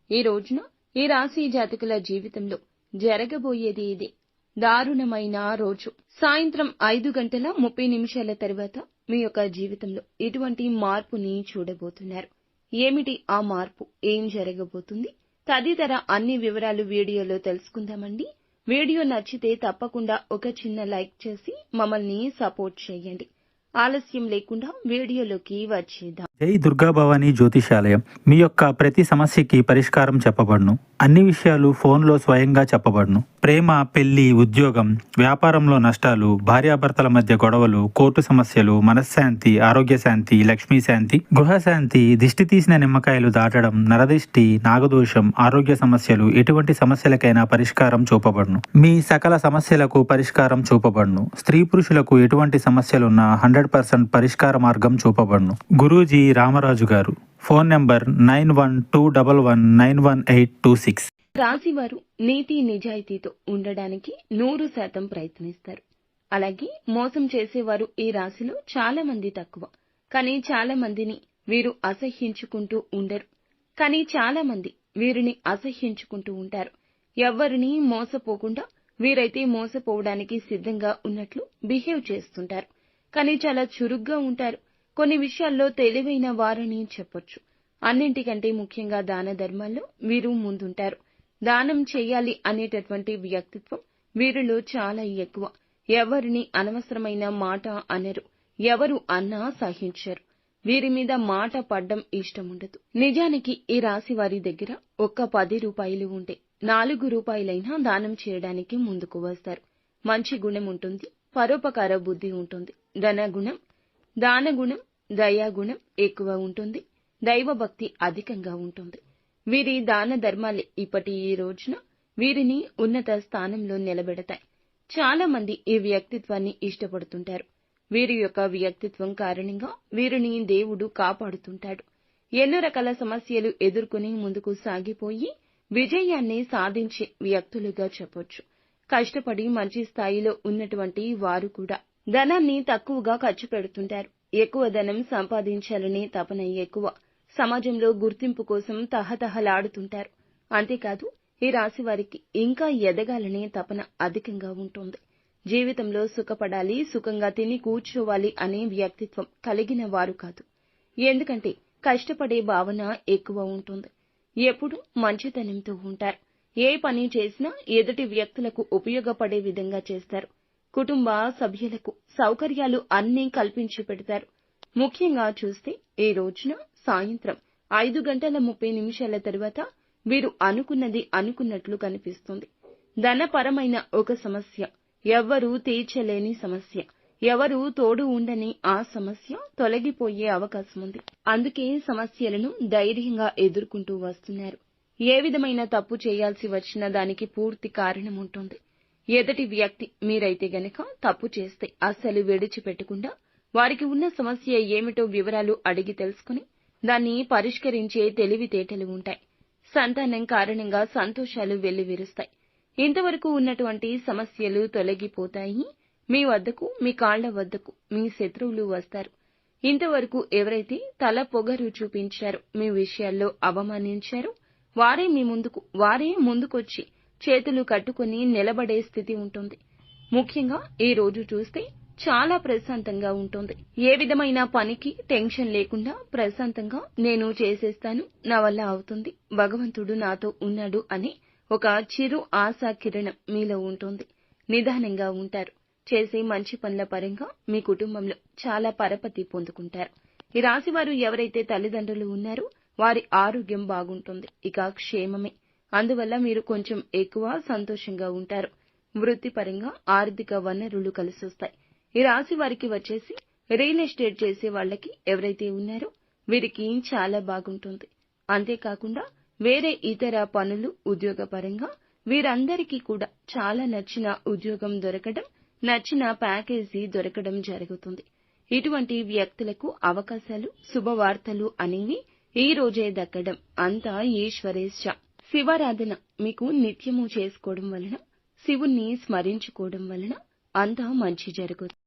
ఈ రోజున ఈ రాశి జాతకుల జీవితంలో జరగబోయేది ఇదే. దారుణమైన రోజు. సాయంత్రం 5:30 తర్వాత మీ యొక్క జీవితంలో ఇటువంటి మార్పుని చూడబోతున్నారు. ఏమిటి ఆ మార్పు? ఏం జరగబోతుంది? తదితర అన్ని వివరాలు వీడియోలో తెలుసుకుందామండి. వీడియో నచ్చితే తప్పకుండా ఒక చిన్న లైక్ చేసి మమ్మల్ని సపోర్ట్ చేయండి. ఆలస్యం లేకుండా వీడియోలోకి వచ్చేద్దాం. జై దుర్గా భవానీ జ్యోతిషాలయం. మీ యొక్క ప్రతి సమస్యకి పరిష్కారం చెప్పబడును. అన్ని విషయాలు ఫోన్లో స్వయంగా చెప్పబడును. ప్రేమ, పెళ్లి, ఉద్యోగం, వ్యాపారంలో నష్టాలు, భార్యాభర్తల మధ్య గొడవలు, కోర్టు సమస్యలు, మనశ్శాంతి, ఆరోగ్య శాంతి, లక్ష్మీ శాంతి, గృహశాంతి, దిష్టి తీసిన నిమ్మకాయలు దాటడం, నరదిష్టి, నాగదోషం, ఆరోగ్య సమస్యలు, ఎటువంటి సమస్యలకైనా పరిష్కారం చూపబడును. మీ సకల సమస్యలకు పరిష్కారం చూపబడును. స్త్రీ పురుషులకు ఎటువంటి సమస్యలున్నా 100% పరిష్కార మార్గం చూపబడును. గురూజీ రామరాజు గారు. Phone number 9121191826. రాశివారు నీతి నిజాయితీతో ఉండడానికి 100% ప్రయత్నిస్తారు. అలాగే మోసం చేసేవారు ఈ రాశిలో చాలా మంది తక్కువ. కానీ చాలా మందిని వీరు అసహ్యించుకుంటూ ఉండరు. కానీ చాలా మంది వీరిని అసహ్యించుకుంటూ ఉంటారు. ఎవ్వరిని మోసపోకుండా వీరైతే మోసపోవడానికి సిద్ధంగా ఉన్నట్లు బిహేవ్ చేస్తుంటారు. కానీ చాలా చురుగ్గా ఉంటారు. కొన్ని విషయాల్లో తెలివైన వారని చెప్పొచ్చు. అన్నింటికంటే ముఖ్యంగా దాన ధర్మాల్లో వీరు ముందుంటారు. దానం చెయ్యాలి అనేటటువంటి వ్యక్తిత్వం వీరిలో చాలా ఎక్కువ. ఎవరిని అనవసరమైన మాట అనరు. ఎవరు అన్నా సహించరు. వీరి మీద మాట పడ్డం ఇష్టముండదు. నిజానికి ఈ రాశి వారి దగ్గర ఒక్క 10 రూపాయలు ఉంటే 4 రూపాయలైనా దానం చేయడానికి ముందుకు వస్తారు. మంచి గుణం ఉంటుంది. పరోపకార బుద్ధి ఉంటుంది. ధనగుణం, దానగుణం, దయాగుణం ఎక్కువ ఉంటుంది. దైవభక్తి అధికంగా ఉంటుంది. వీరి దాన ధర్మాలే ఇప్పటి ఈ రోజున వీరిని ఉన్నత స్థానంలో నిలబెడతాయి. చాలా మంది ఈ వ్యక్తిత్వాన్ని ఇష్టపడుతుంటారు. వీరి యొక్క వ్యక్తిత్వం కారణంగా వీరిని దేవుడు కాపాడుతుంటాడు. ఎన్నో రకాల సమస్యలు ఎదుర్కొని ముందుకు సాగిపోయి విజయాన్ని సాధించే వ్యక్తులుగా చెప్పొచ్చు. కష్టపడి మంచి స్థాయిలో ఉన్నటువంటి వారు కూడా ధనాన్ని తక్కువగా ఖర్చు పెడుతుంటారు. ఎక్కువ ధనం సంపాదించాలనే తపన ఎక్కువ. సమాజంలో గుర్తింపు కోసం తహతహలాడుతుంటారు. అంతేకాదు ఈ రాశి వారికి ఇంకా ఎదగాలనే తపన అధికంగా ఉంటుంది. జీవితంలో సుఖపడాలి, సుఖంగా తిని కూర్చోవాలి అనే వ్యక్తిత్వం కలిగిన వారు కాదు. ఎందుకంటే కష్టపడే భావన ఎక్కువ ఉంటుంది. ఎప్పుడూ మంచితనంతో ఉంటారు. ఏ పని చేసినా ఎదుటి వ్యక్తులకు ఉపయోగపడే విధంగా చేస్తారు. కుటుంబ సభ్యులకు సౌకర్యాలు అన్నీ కల్పించి పెడతారు. ముఖ్యంగా చూస్తే ఈ రోజున సాయంత్రం 5:30 తర్వాత వీరు అనుకున్నది అనుకున్నట్లు కనిపిస్తుంది. ధనపరమైన ఒక సమస్య, ఎవ్వరూ తీర్చలేని సమస్య, ఎవరూ తోడు ఉండని ఆ సమస్య తొలగిపోయే అవకాశం ఉంది. అందుకే సమస్యలను ధైర్యంగా ఎదుర్కొంటూ వస్తున్నారు. ఏ విధమైన తప్పు చేయాల్సి వచ్చినా దానికి పూర్తి కారణం ఉంటుంది. ఎదుటి వ్యక్తి మీరైతే గనక తప్పు చేస్తే అస్సలు విడిచిపెట్టకుండా వారికి ఉన్న సమస్య ఏమిటో వివరాలు అడిగి తెలుసుకుని దాన్ని పరిష్కరించే తెలివితేటలు ఉంటాయి. సంతానం కారణంగా సంతోషాలు వెల్లివిరుస్తాయి. ఇంతవరకు ఉన్నటువంటి సమస్యలు తొలగిపోతాయి. మీ వద్దకు, మీ కాళ్ల వద్దకు మీ శత్రువులు వస్తారు. ఇంతవరకు ఎవరైతే తల పొగరు చూపించారో, మీ విషయాల్లో అవమానించారో వారే ముందుకొచ్చి చేతులు కట్టుకుని నిలబడే స్థితి ఉంటుంది. ముఖ్యంగా ఈ రోజు చూస్తే చాలా ప్రశాంతంగా ఉంటుంది. ఏ విధమైన పనికి టెన్షన్ లేకుండా ప్రశాంతంగా నేను చేసేస్తాను, నా వల్ల అవుతుంది, భగవంతుడు నాతో ఉన్నాడు అనే ఒక చిరు ఆశా కిరణం మీలో ఉంటుంది. నిదానంగా ఉంటారు. చేసే మంచి పనుల పరంగా మీ కుటుంబంలో చాలా పరపతి పొందుకుంటారు. ఈ రాశి వారు ఎవరైతే తల్లిదండ్రులు ఉన్నారో వారి ఆరోగ్యం బాగుంటుంది. ఇక క్షేమమే. అందువల్ల మీరు కొంచెం ఎక్కువ సంతోషంగా ఉంటారు. వృత్తిపరంగా ఆర్థిక వనరులు కలిసొస్తాయి. ఈ రాశి వారికి వచ్చేసి రియల్ ఎస్టేట్ చేసే వాళ్ళకి ఎవరైతే ఉన్నారో వీరికి చాలా బాగుంటుంది. అంతేకాకుండా వేరే ఇతర పనులు, ఉద్యోగపరంగా వీరందరికీ కూడా చాలా నచ్చిన ఉద్యోగం దొరకడం, నచ్చిన ప్యాకేజీ దొరకడం జరుగుతుంది. ఇటువంటి వ్యక్తులకు అవకాశాలు, శుభవార్తలు అనేవి ఈ రోజే దక్కడం అంతా ఈశ్వరేచ్ఛ. శివారాధన మీకు నిత్యము చేసుకోవడం వలన, శివుణ్ణి స్మరించుకోవడం వలన అంతా మంచి జరుగుతుంది.